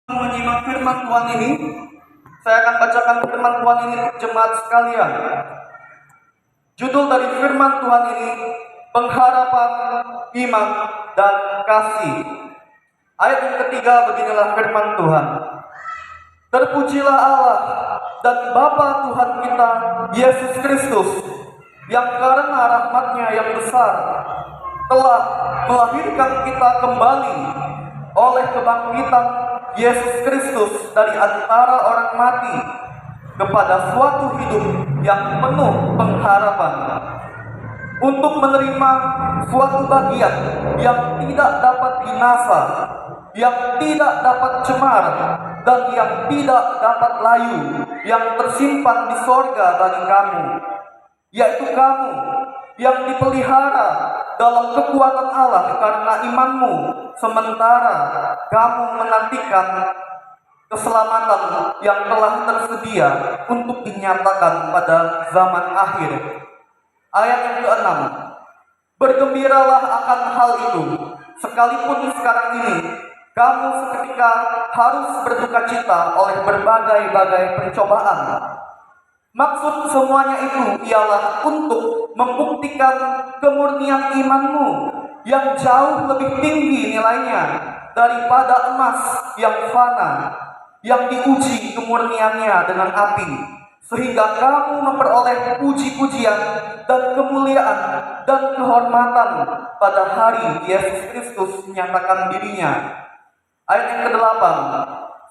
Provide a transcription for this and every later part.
Menyimak firman Tuhan ini, saya akan bacakan firman Tuhan ini untuk jemaat sekalian. Judul dari firman Tuhan ini, pengharapan, iman, dan kasih. Ayat yang ketiga, beginilah firman Tuhan. Terpujilah Allah dan Bapa Tuhan kita, Yesus Kristus, yang karena rahmat-Nya yang besar telah melahirkan kita kembali oleh kebangkitan Yesus Kristus dari antara orang mati kepada suatu hidup yang penuh pengharapan, untuk menerima suatu bagian yang tidak dapat binasa, yang tidak dapat cemar, dan yang tidak dapat layu, yang tersimpan di sorga bagi kamu, yaitu kamu yang dipelihara dalam kekuatan Allah karena imanmu, sementara kamu menantikan keselamatan yang telah tersedia untuk dinyatakan pada zaman akhir. Ayat yang ke-6, bergembiralah akan hal itu, sekalipun sekarang ini kamu seketika harus berduka cita oleh berbagai-bagai pencobaan. Maksud semuanya itu ialah untuk membuktikan kemurnian imanmu yang jauh lebih tinggi nilainya daripada emas yang fana, yang diuji kemurniannya dengan api, sehingga kamu memperoleh puji-pujian dan kemuliaan dan kehormatan pada hari Yesus Kristus menyatakan dirinya. Ayat yang ke-8,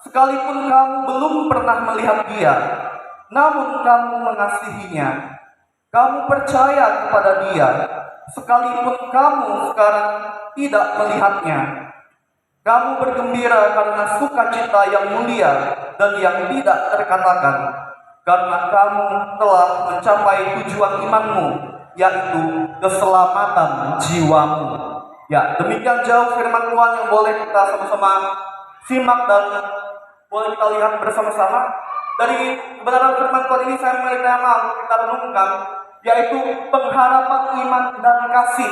sekalipun kamu belum pernah melihat Dia, namun kamu mengasihinya, kamu percaya kepada Dia, sekalipun kamu sekarang tidak melihatnya. Kamu bergembira karena sukacita yang mulia dan yang tidak terkatakan, karena kamu telah mencapai tujuan imanmu, yaitu keselamatan jiwamu. Ya, demikian jauh firman Tuhan yang boleh kita sama-sama simak dan boleh kita lihat bersama-sama. Dari kebenaran firman Tuhan ini saya memiliki tema untuk kita renungkan, yaitu pengharapan, iman, dan kasih.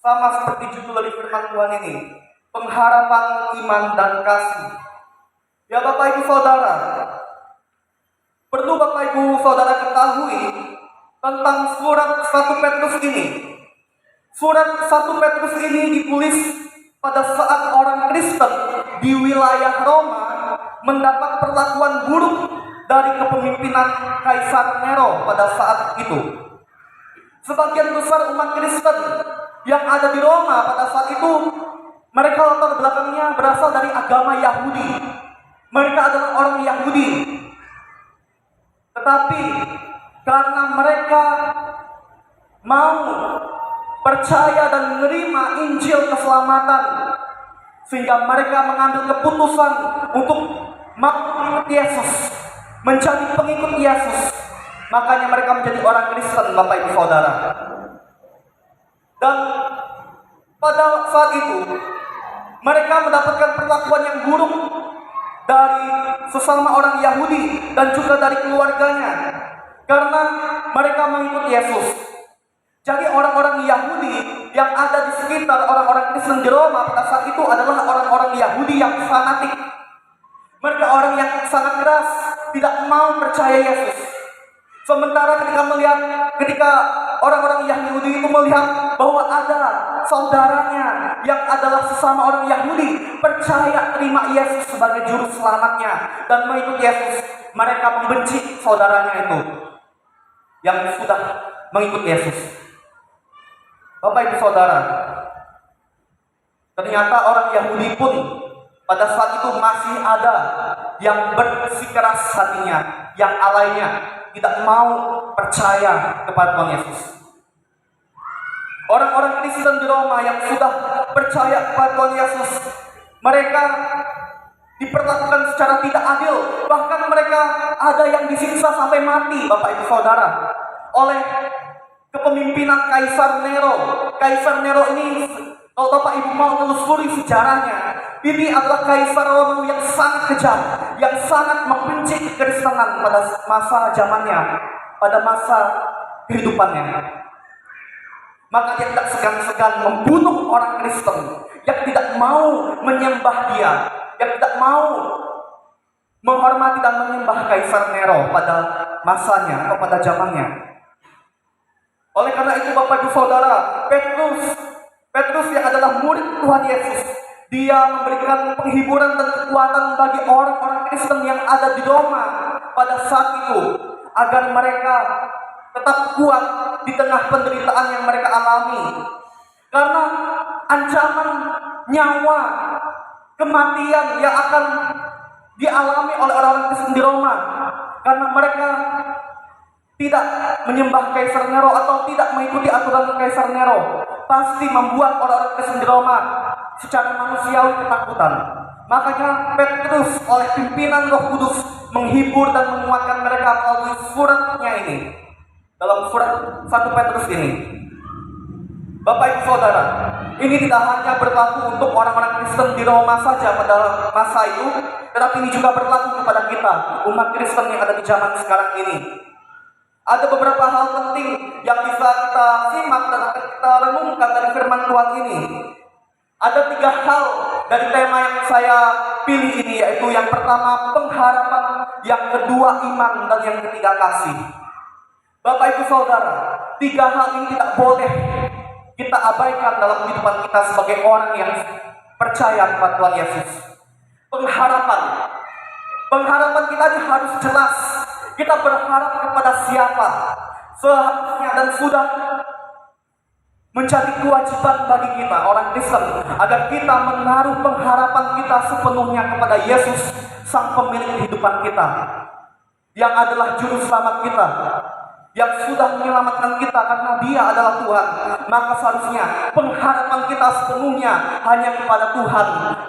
Sama seperti judul dari firman Tuhan ini, pengharapan, iman, dan kasih. Ya Bapak Ibu Saudara, perlu Bapak Ibu Saudara ketahui tentang surat 1 Petrus ini. Surat 1 Petrus ini ditulis pada saat orang Kristen di wilayah Roma mendapat perlakuan buruk dari kepemimpinan Kaisar Nero pada saat itu. Sebagian besar umat Kristen yang ada di Roma pada saat itu, mereka latar belakangnya berasal dari agama Yahudi. Mereka adalah orang Yahudi. Tetapi karena mereka mau percaya dan menerima Injil keselamatan, sehingga mereka mengambil keputusan untuk mengikut Yesus, menjadi pengikut Yesus. Makanya mereka menjadi orang Kristen, Bapak Ibu Saudara. Dan pada saat itu mereka mendapatkan perlakuan yang buruk dari sesama orang Yahudi dan juga dari keluarganya, karena mereka mengikut Yesus. Jadi orang-orang Yahudi yang ada di sekitar orang-orang Kristen di Roma pada saat itu adalah orang-orang Yahudi yang fanatik. Mereka orang yang sangat keras, tidak mau percaya Yesus. Sementara ketika orang-orang Yahudi itu melihat bahwa ada saudaranya yang adalah sesama orang Yahudi percaya terima Yesus sebagai juru selamatnya dan mengikut Yesus, mereka membenci saudaranya itu yang sudah mengikut Yesus. Bapak Ibu Saudara, ternyata orang Yahudi pun pada saat itu masih ada yang bersikeras hatinya, yang alainya tidak mau percaya kepada Tuhan Yesus. Orang-orang Kristen di Roma yang sudah percaya kepada Tuhan Yesus, mereka diperlakukan secara tidak adil. Bahkan mereka ada yang disiksa sampai mati, Bapak Ibu Saudara, oleh kepemimpinan Kaisar Nero. Kaisar Nero ini, kalau Bapak Ibu mau telusuri sejarahnya, ini adalah Kaisar Romawi yang sangat kejam, yang sangat membenci kekristenan pada masa zamannya, pada masa kehidupannya. Maka dia tidak segan-segan membunuh orang Kristen yang tidak mau menyembah Dia, yang tidak mau menghormati dan menyembah Kaisar Nero pada masanya atau pada zamannya. Oleh karena itu Bapak Ibu Saudara, Petrus yang adalah murid Tuhan Yesus, dia memberikan penghiburan dan kekuatan bagi orang-orang Kristen yang ada di Roma pada saat itu, agar mereka tetap kuat di tengah penderitaan yang mereka alami. Karena ancaman nyawa, kematian yang akan dialami oleh orang-orang Kristen di Roma, karena mereka tidak menyembah Kaisar Nero atau tidak mengikuti aturan Kaisar Nero, pasti membuat orang-orang Kristen di Roma secara manusiawi ketakutan. Makanya Petrus oleh pimpinan Roh Kudus menghibur dan menguatkan mereka melalui suratnya ini. Dalam surat 1 Petrus ini, Bapak Ibu Saudara, ini tidak hanya berlaku untuk orang-orang Kristen di Roma saja pada masa itu, tetapi ini juga berlaku kepada kita, umat Kristen yang ada di zaman sekarang ini. Ada beberapa hal penting yang bisa kita simak dan akan kita renungkan dari firman Tuhan ini. Ada 3 hal dari tema yang saya pilih ini, yaitu yang pertama pengharapan, yang kedua iman, dan yang ketiga kasih. Bapak Ibu Saudara, 3 hal ini tidak boleh kita abaikan dalam kehidupan kita sebagai orang yang percaya kepada Tuhan Yesus. Pengharapan kita harus jelas. Kita berharap kepada siapa? Seharusnya dan sudah menjadi kewajiban bagi kita orang Kristen agar kita menaruh pengharapan kita sepenuhnya kepada Yesus, Sang Pemilik kehidupan kita, yang adalah juru selamat kita, yang sudah menyelamatkan kita karena Dia adalah Tuhan. Maka seharusnya pengharapan kita sepenuhnya hanya kepada Tuhan,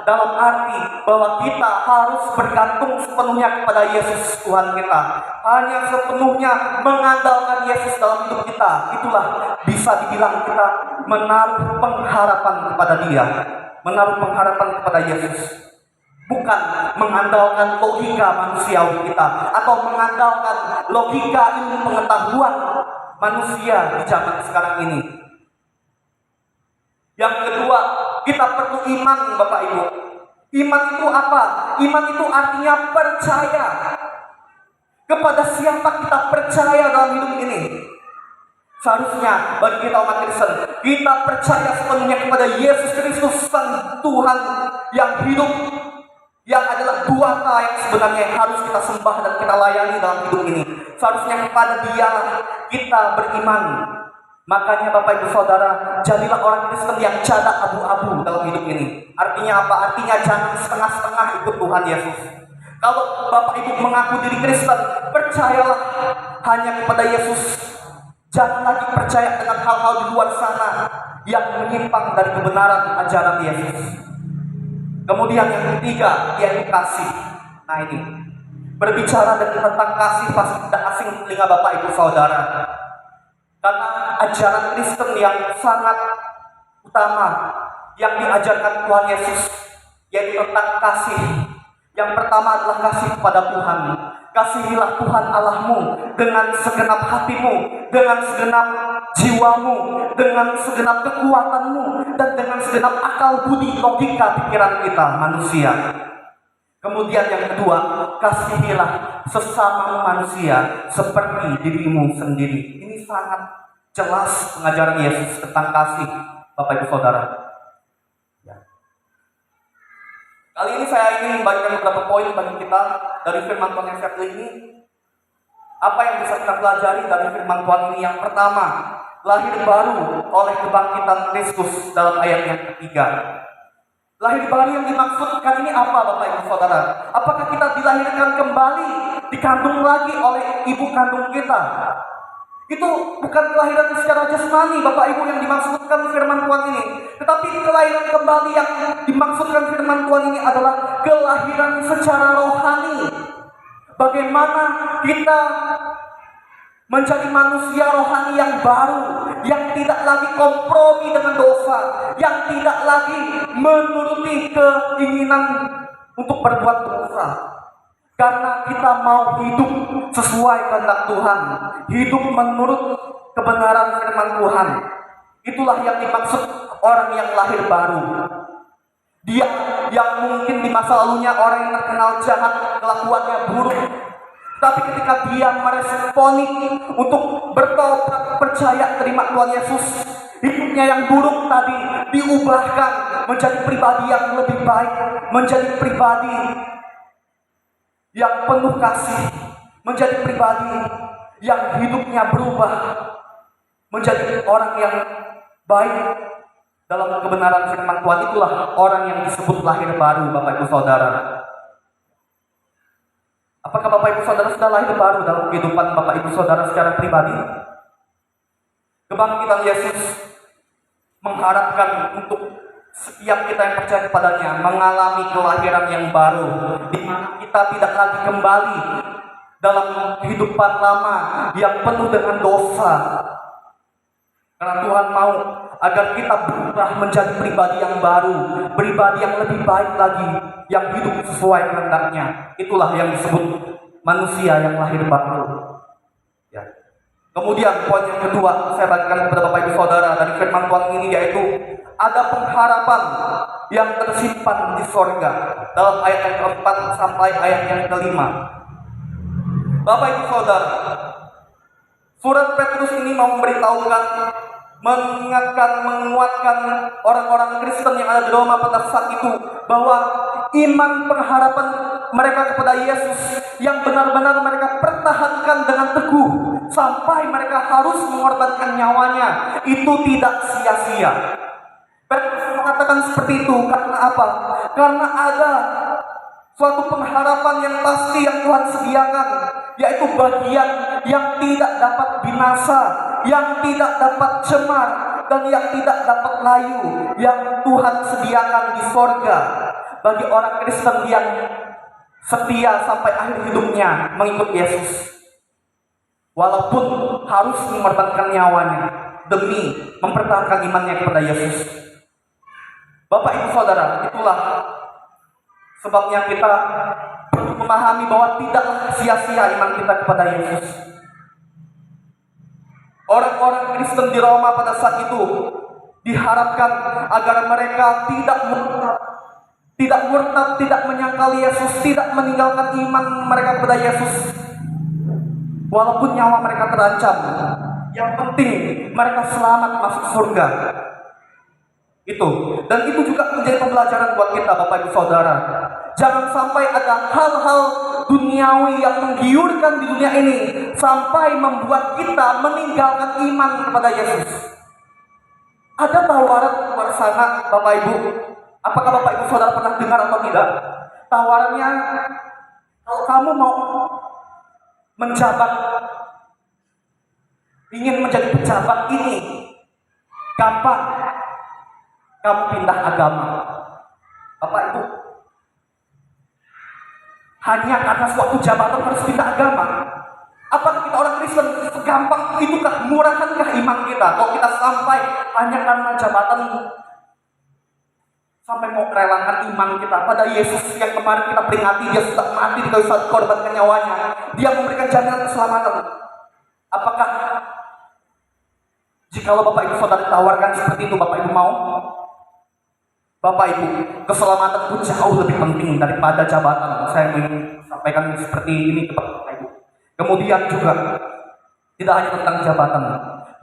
dalam arti bahwa kita harus bergantung sepenuhnya kepada Yesus Tuhan kita, hanya sepenuhnya mengandalkan Yesus dalam hidup kita. Itulah bisa dibilang kita menaruh pengharapan kepada Dia, menaruh pengharapan kepada Yesus, bukan mengandalkan logika manusiawi kita atau mengandalkan logika ilmu pengetahuan manusia di zaman sekarang ini. Yang kedua, kita perlu iman, Bapak Ibu. Iman itu apa? Iman itu artinya percaya. Kepada siapa kita percaya dalam hidup ini? Seharusnya bagi kita umat Kristen, kita percaya sepenuhnya kepada Yesus Kristus, Sang Tuhan yang hidup, yang adalah Tuata yang sebenarnya harus kita sembah dan kita layani dalam hidup ini. Seharusnya kepada Dia kita beriman. Makanya Bapak Ibu Saudara, jadilah orang Kristen yang cadak abu-abu dalam hidup ini. Artinya apa? Artinya jangan setengah-setengah ikut Tuhan Yesus. Kalau Bapak Ibu mengaku diri Kristen, percayalah hanya kepada Yesus. Jangan lagi percaya dengan hal-hal di luar sana yang menyimpang dari kebenaran ajaran Yesus. Kemudian yang ketiga, yaitu kasih. Nah ini, berbicara tentang kasih pasti tidak asing telinga Bapak Ibu Saudara. Karena ajaran Kristen yang sangat utama yang diajarkan Tuhan Yesus, yaitu tentang kasih. Yang pertama adalah kasih kepada Tuhan. Kasihilah Tuhan Allahmu dengan segenap hatimu, dengan segenap jiwamu, dengan segenap kekuatanmu, dan dengan segenap akal budi logika pikiran kita manusia. Kemudian yang kedua, kasihilah sesama manusia seperti dirimu sendiri. Ini sangat jelas pengajaran Yesus tentang kasih, Bapak Ibu Saudara. Kali ini saya ingin membagikan beberapa poin bagi kita dari firman Tuhan yang saya pilih ini. Apa yang bisa kita pelajari dari firman Tuhan ini? Yang pertama, lahir baru oleh kebangkitan Kristus dalam ayat yang ketiga. Lahir baru yang dimaksudkan ini apa, Bapak Ibu Saudara? Apakah kita dilahirkan kembali, dikandung lagi oleh ibu kandung kita? Itu bukan kelahiran secara jasmani, Bapak Ibu, yang dimaksudkan firman Tuhan ini. Tetapi kelahiran kembali yang dimaksudkan firman Tuhan ini adalah kelahiran secara rohani. Bagaimana kita menjadi manusia rohani yang baru, yang tidak lagi kompromi dengan dosa, yang tidak lagi menuruti keinginan untuk berbuat dosa. Karena kita mau hidup sesuai kehendak Tuhan, hidup menurut kebenaran firman Tuhan. Itulah yang dimaksud orang yang lahir baru. Dia yang mungkin di masa lalunya orang yang terkenal jahat, kelakuannya buruk, tapi ketika dia meresponi untuk bertobat, percaya, terima Tuhan Yesus, hidupnya yang buruk tadi diubahkan menjadi pribadi yang lebih baik, menjadi pribadi yang penuh kasih, menjadi pribadi yang hidupnya berubah menjadi orang yang baik dalam kebenaran firman Tuhan. Itulah orang yang disebut lahir baru, Bapak Ibu Saudara. Apakah Bapak Ibu Saudara sudah lahir baru dalam kehidupan Bapak Ibu Saudara secara pribadi? Kebangkitan Yesus mengharapkan untuk setiap kita yang percaya kepadanya mengalami kelahiran yang baru, di mana kita tidak lagi kembali dalam kehidupan lama yang penuh dengan dosa. Karena Tuhan mau agar kita berubah menjadi pribadi yang baru, pribadi yang lebih baik lagi, yang hidup sesuai kehendaknya. Itulah yang disebut manusia yang lahir baru. Ya. Kemudian poin yang kedua saya bagikan kepada Bapak Ibu Saudara dari firman Tuhan ini, yaitu ada pengharapan yang tersimpan di sorga dalam ayat yang keempat sampai ayat yang kelima. Bapak Ibu Saudara, surat Petrus ini mau memberitahukan, mengingatkan, menguatkan orang-orang Kristen yang ada di Roma pada saat itu bahwa iman pengharapan mereka kepada Yesus yang benar-benar mereka pertahankan dengan teguh sampai mereka harus mengorbankan nyawanya itu tidak sia-sia. Petrus mengatakan seperti itu karena apa? Karena ada suatu pengharapan yang pasti yang Tuhan sediakan, yaitu bagian yang tidak dapat binasa, yang tidak dapat cemar, dan yang tidak dapat layu, yang Tuhan sediakan di sorga bagi orang Kristen yang setia sampai akhir hidupnya mengikut Yesus, walaupun harus mengorbankan nyawanya demi mempertahankan imannya kepada Yesus. Bapak Ibu Saudara, itulah sebabnya kita perlu memahami bahwa tidak sia-sia iman kita kepada Yesus. Orang-orang Kristen di Roma pada saat itu diharapkan agar mereka tidak murtad, tidak menyangkal Yesus, tidak meninggalkan iman mereka kepada Yesus, walaupun nyawa mereka terancam. Yang penting mereka selamat masuk surga. Dan itu juga menjadi pembelajaran buat kita, Bapak Ibu Saudara. Jangan sampai ada hal-hal duniawi yang menggiurkan di dunia ini sampai membuat kita meninggalkan iman kepada Yesus. Ada tawaran di luar sana, Bapak Ibu. Apakah Bapak Ibu Saudara pernah dengar atau tidak? Tawarannya, kalau kamu mau menjabat, ingin menjadi pejabat ini, gampang. Kamu pindah agama. Bapak Ibu, hanya karena suatu jabatan harus pindah agama? Apakah kita orang Kristen segampang itukah, murahankah iman kita? Kalau kita sampai hanya karena jabatan sampai mau merelakan iman kita pada Yesus yang kemarin kita peringati, dia sudah mati di kayu salib, korbankan nyawanya, dia memberikan jaminan keselamatan. Apakah jikalau Bapak Ibu Saudara ditawarkan seperti itu, Bapak Ibu mau? Bapak Ibu, keselamatan pun jauh lebih penting daripada jabatan. Saya ingin sampaikan seperti ini kepada Bapak Ibu. Kemudian juga tidak hanya tentang jabatan,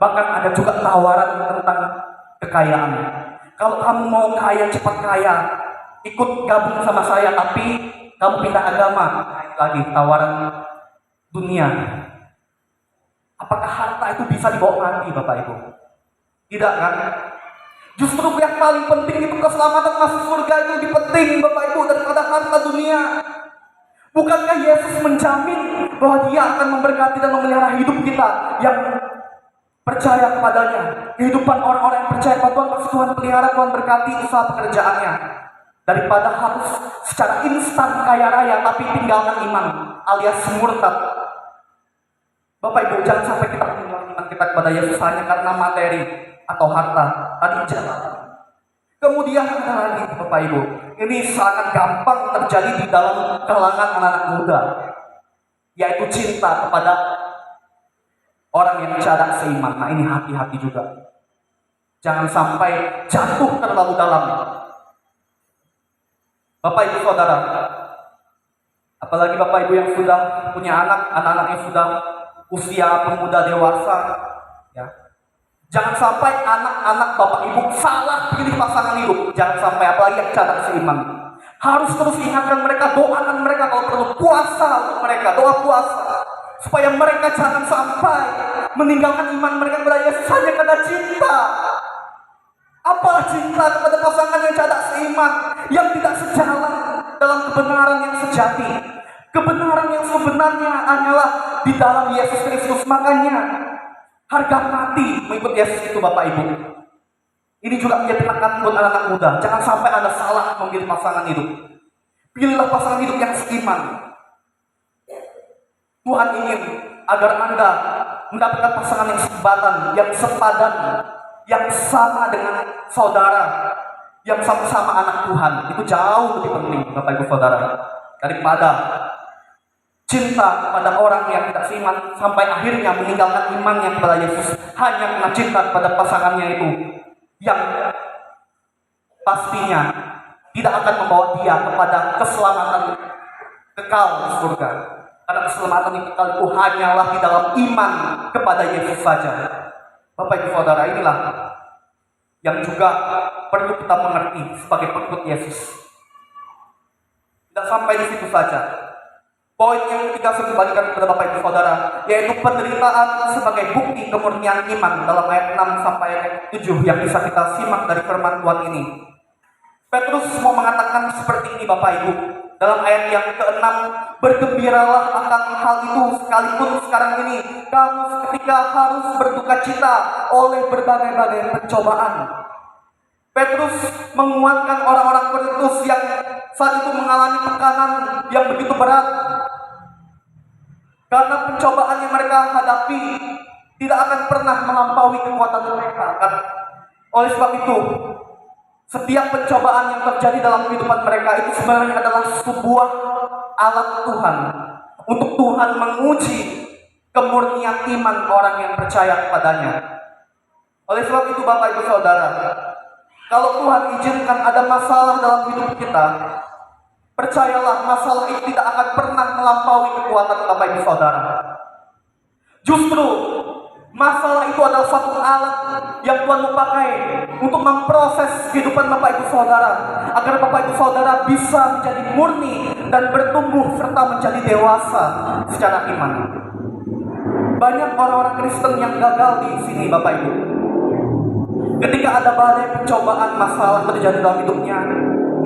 bahkan ada juga tawaran tentang kekayaan. Kalau kamu mau kaya, cepat kaya, ikut gabung sama saya, tapi kamu pindah agama. Lagi tawaran dunia. Apakah harta itu bisa dibawa mati, Bapak Ibu? Tidak kan? Justru yang paling penting itu keselamatan masuk surga itu lebih penting, Bapak Ibu, daripada harta dunia. Bukankah Yesus menjamin bahwa Dia akan memberkati dan memelihara hidup kita yang percaya kepadanya? Kehidupan orang-orang yang percaya pada Tuhan, pasti Tuhan pelihara, Tuhan berkati usaha pekerjaannya. Daripada harus secara instan kaya raya tapi tinggalkan iman alias murtad. Bapak Ibu, jangan sampai kita meninggalkan iman kita kepada Yesus hanya karena materi atau harta, tadi jabatan. Kemudian ada lagi, Bapak Ibu, ini sangat gampang terjadi di dalam kalangan anak-anak muda, yaitu cinta kepada orang yang cara seiman. Nah, ini hati-hati juga. Jangan sampai jatuh terlalu dalam. Bapak Ibu Saudara, apalagi Bapak Ibu yang sudah punya anak-anaknya sudah usia pemuda dewasa, ya. Jangan sampai anak-anak Bapak Ibu salah pilih pasangan hidup. Jangan sampai, apalagi yang cadang seiman. Harus terus ingatkan mereka, doakan mereka kalau perlu, puasa untuk mereka, doa puasa. Supaya mereka jangan sampai meninggalkan iman mereka kepada Yesus hanya karena cinta. Apalah cinta kepada pasangan yang cadang seiman, yang tidak sejalan dalam kebenaran yang sejati. Kebenaran yang sebenarnya hanyalah di dalam Yesus Kristus. Makanya harga mati mengikut Yesus itu Bapak Ibu. Ini juga menjadi penekanan buat anak-anak muda. Jangan sampai Anda salah memilih pasangan hidup. Pilihlah pasangan hidup yang seiman. Tuhan ingin agar Anda mendapatkan pasangan yang sebatan, yang sepadan, yang sama dengan saudara, yang sama-sama anak Tuhan. Itu jauh lebih penting Bapak Ibu Saudara, daripada cinta kepada orang yang tidak seiman sampai akhirnya meninggalkan imannya kepada Yesus hanya karena cinta kepada pasangannya itu, yang pastinya tidak akan membawa dia kepada keselamatan kekal di surga. Karena keselamatan yang kekal itu hanyalah di dalam iman kepada Yesus saja. Bapak Ibu Saudara, inilah yang juga perlu kita mengerti sebagai pengikut Yesus. Tidak sampai di situ saja. Poin yang ketiga saya kembalikan kepada Bapak Ibu Saudara, yaitu penderitaan sebagai bukti kemurnian iman dalam ayat 6 sampai ayat 7 yang bisa kita simak dari firman Tuhan ini. Petrus mau mengatakan seperti ini Bapak Ibu, dalam ayat yang ke-6, bergembiralah akan hal itu sekalipun sekarang ini kamu ketika harus berduka cita oleh berbagai-bagai pencobaan. Petrus menguatkan orang-orang Korintus yang saat itu mengalami tekanan yang begitu berat. Karena pencobaan yang mereka hadapi tidak akan pernah melampaui kekuatan mereka. Oleh sebab itu, setiap pencobaan yang terjadi dalam kehidupan mereka itu sebenarnya adalah sebuah alat Tuhan untuk Tuhan menguji kemurnian iman orang yang percaya kepadanya. Oleh sebab itu Bapak Ibu Saudara, kalau Tuhan izinkan ada masalah dalam hidup kita, percayalah masalah itu tidak akan pernah melampaui kekuatan Bapak Ibu Saudara. Justru masalah itu adalah satu alat yang Tuhan mau pakai untuk memproses kehidupan Bapak Ibu Saudara, agar Bapak Ibu Saudara bisa menjadi murni dan bertumbuh serta menjadi dewasa secara iman. Banyak orang-orang Kristen yang gagal di sini Bapak Ibu. Ketika ada badai pencobaan, masalah terjadi dalam hidupnya,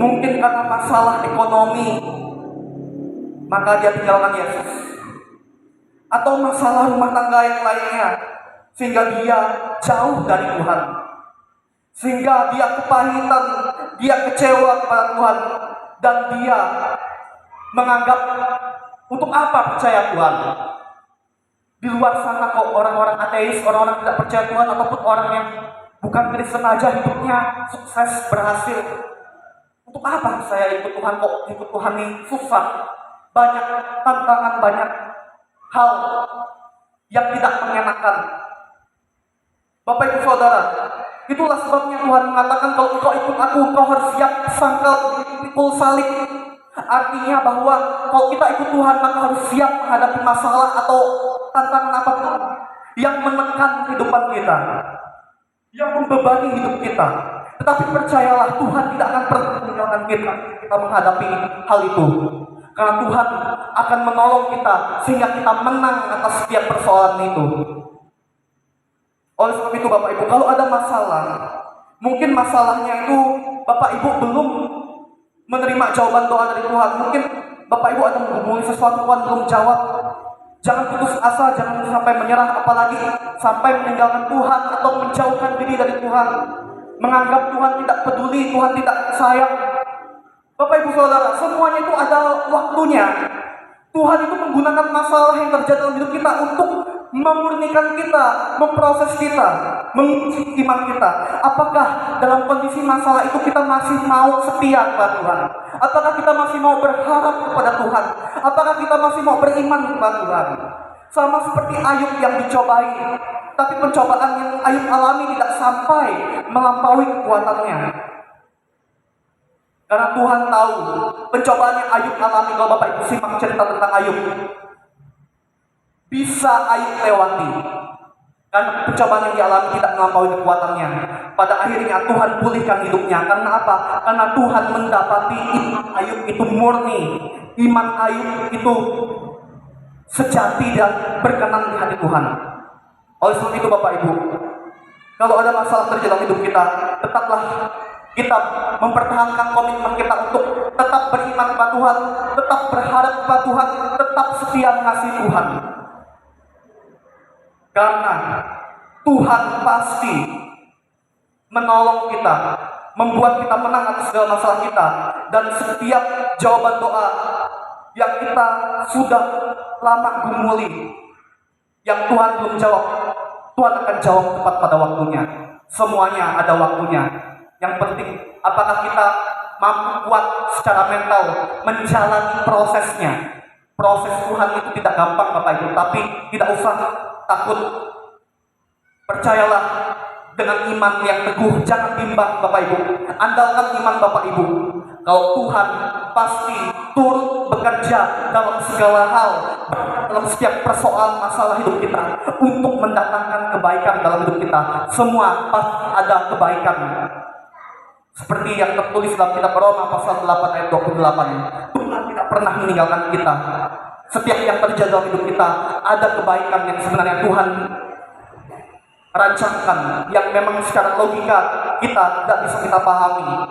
mungkin karena masalah ekonomi, maka dia tinggalkan Yesus. Atau masalah rumah tangga yang lainnya, sehingga dia jauh dari Tuhan. Sehingga dia kepahitan, dia kecewa kepada Tuhan, dan dia menganggap, untuk apa percaya Tuhan? Di luar sana kok orang-orang ateis, orang-orang tidak percaya Tuhan, ataupun orang yang bukan Kristen aja hidupnya sukses, berhasil. Untuk apa saya ikut Tuhan kok? Ikut Tuhan ini susah. Banyak tantangan, banyak hal yang tidak mengenakan. Bapak Ibu Saudara, itulah sebabnya Tuhan mengatakan kalau engkau ikut aku, engkau harus siap sangkal pikul salib. Artinya bahwa kalau kita ikut Tuhan, maka harus siap menghadapi masalah atau tantangan apapun yang menekan kehidupan kita, yang membebani hidup kita. Tetapi percayalah, Tuhan tidak akan pernah meninggalkan kita menghadapi hal itu. Karena Tuhan akan menolong kita sehingga kita menang atas setiap persoalan itu. Oleh sebab itu Bapak Ibu, kalau ada masalah, mungkin masalahnya itu Bapak Ibu belum menerima jawaban doa dari Tuhan. Mungkin Bapak Ibu ada menghubungi sesuatu, Tuhan belum jawab. Jangan putus asa, jangan sampai menyerah, apalagi sampai meninggalkan Tuhan atau menjauhkan diri dari Tuhan, menganggap Tuhan tidak peduli, Tuhan tidak sayang. Bapak Ibu Saudara, semuanya itu ada waktunya. Tuhan itu menggunakan masalah yang terjadi dalam hidup kita untuk memurnikan kita, memproses kita, menguji iman kita. Apakah dalam kondisi masalah itu kita masih mau setia kepada Tuhan? Apakah kita masih mau berharap kepada Tuhan? Apakah kita masih mau beriman kepada Tuhan? Sama seperti Ayub yang dicobai, tapi pencobaan yang Ayub alami tidak sampai melampaui kekuatannya. Karena Tuhan tahu pencobaan yang Ayub alami. Kalau Bapak Ibu simak cerita tentang Ayub, bisa Ayub lewati. Karena pencobaan yang dialami tidak melampaui kekuatannya. Pada akhirnya Tuhan pulihkan hidupnya. Karena apa? Karena Tuhan mendapati iman Ayub itu murni. Iman Ayub itu sejati dan berkenan di hati Tuhan. Oleh sebab itu Bapak Ibu, kalau ada masalah terjadi dalam hidup kita, tetaplah kita mempertahankan komitmen kita untuk tetap beriman kepada Tuhan, tetap berharap kepada Tuhan, tetap setia mengasihi Tuhan. Karena Tuhan pasti menolong kita, membuat kita menang atas segala masalah kita. Dan setiap jawaban doa yang kita sudah lama gumuli, yang Tuhan belum jawab, Tuhan akan jawab tepat pada waktunya. Semuanya ada waktunya. Yang penting, apakah kita mampu kuat secara mental menjalani prosesnya. Proses Tuhan itu tidak gampang Bapak Ibu, tapi tidak usah takut. Percayalah dengan iman yang teguh, jangan bimbang Bapak Ibu. Andalkan iman Bapak Ibu. Kalau Tuhan pasti turut bekerja dalam segala hal, dalam setiap persoalan masalah hidup kita, untuk mendatangkan kebaikan dalam hidup kita. Semua pasti ada kebaikan. Seperti yang tertulis dalam kitab Roma pasal 8 ayat 28. Tuhan tidak pernah meninggalkan kita. Setiap yang terjadi dalam hidup kita, ada kebaikan yang sebenarnya Tuhan rancangkan, yang memang secara logika kita tidak bisa kita pahami.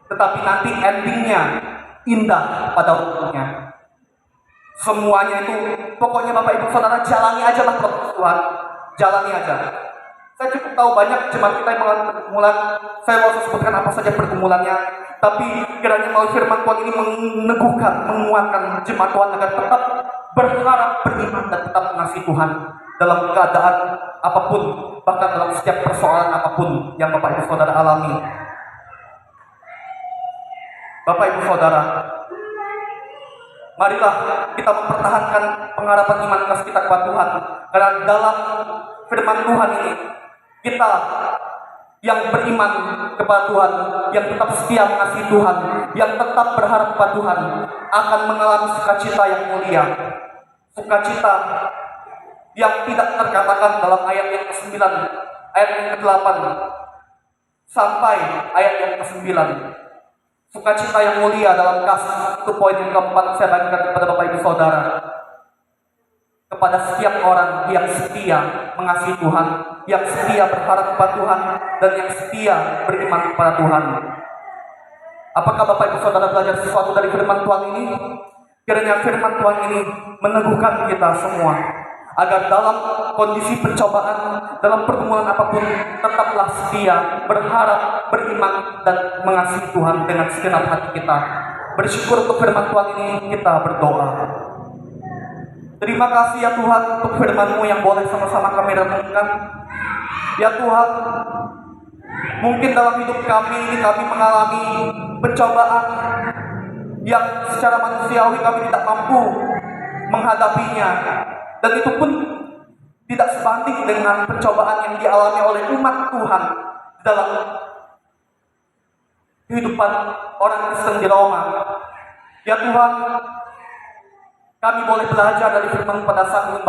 Tetapi nanti endingnya indah pada waktunya. Semuanya itu, pokoknya Bapak Ibu Saudara, jalani aja lah proses Tuhan. Jalani aja. Saya cukup tahu banyak jemaat kita yang mengalami pergumulan. Saya mau sebutkan apa saja pergumulannya. Tapi kiranya melalui firman Tuhan ini meneguhkan, menguatkan jemaat Tuhan agar tetap berharap, beriman, dan tetap mengasihi Tuhan dalam keadaan apapun, bahkan dalam setiap persoalan apapun yang Bapak Ibu Saudara alami. Bapak Ibu Saudara, marilah kita mempertahankan pengharapan iman kasih kita kepada Tuhan. Karena dalam firman Tuhan ini, kita yang beriman kepada Tuhan, yang tetap setia mengasihi Tuhan, yang tetap berharap kepada Tuhan, akan mengalami sukacita yang mulia. Sukacita yang tidak terkatakan dalam ayat yang ke-9, ayat yang ke-8, sampai ayat yang ke-9. Sukacita yang mulia dalam kasih, itu poin yang keempat saya bagikan kepada Bapak Ibu Saudara. Kepada setiap orang yang setia mengasihi Tuhan, yang setia berharap kepada Tuhan, dan yang setia beriman kepada Tuhan. Apakah Bapak Ibu Saudara belajar sesuatu dari firman Tuhan ini? Kiranya firman Tuhan ini meneguhkan kita semua, agar dalam kondisi pencobaan, dalam pergumulan apapun, tetaplah setia, berharap, beriman, dan mengasihi Tuhan dengan segenap hati kita. Bersyukur untuk firman Tuhan ini, kita berdoa. Terima kasih ya Tuhan untuk firman-Mu yang boleh sama-sama kami renungkan. Ya Tuhan, mungkin dalam hidup kami ini kami mengalami pencobaan yang secara manusiawi kami tidak mampu menghadapinya. Dan itu pun tidak sebanding dengan pencobaan yang dialami oleh umat Tuhan dalam kehidupan orang Kristen di Roma. Ya Tuhan, kami boleh belajar dari firman pada saat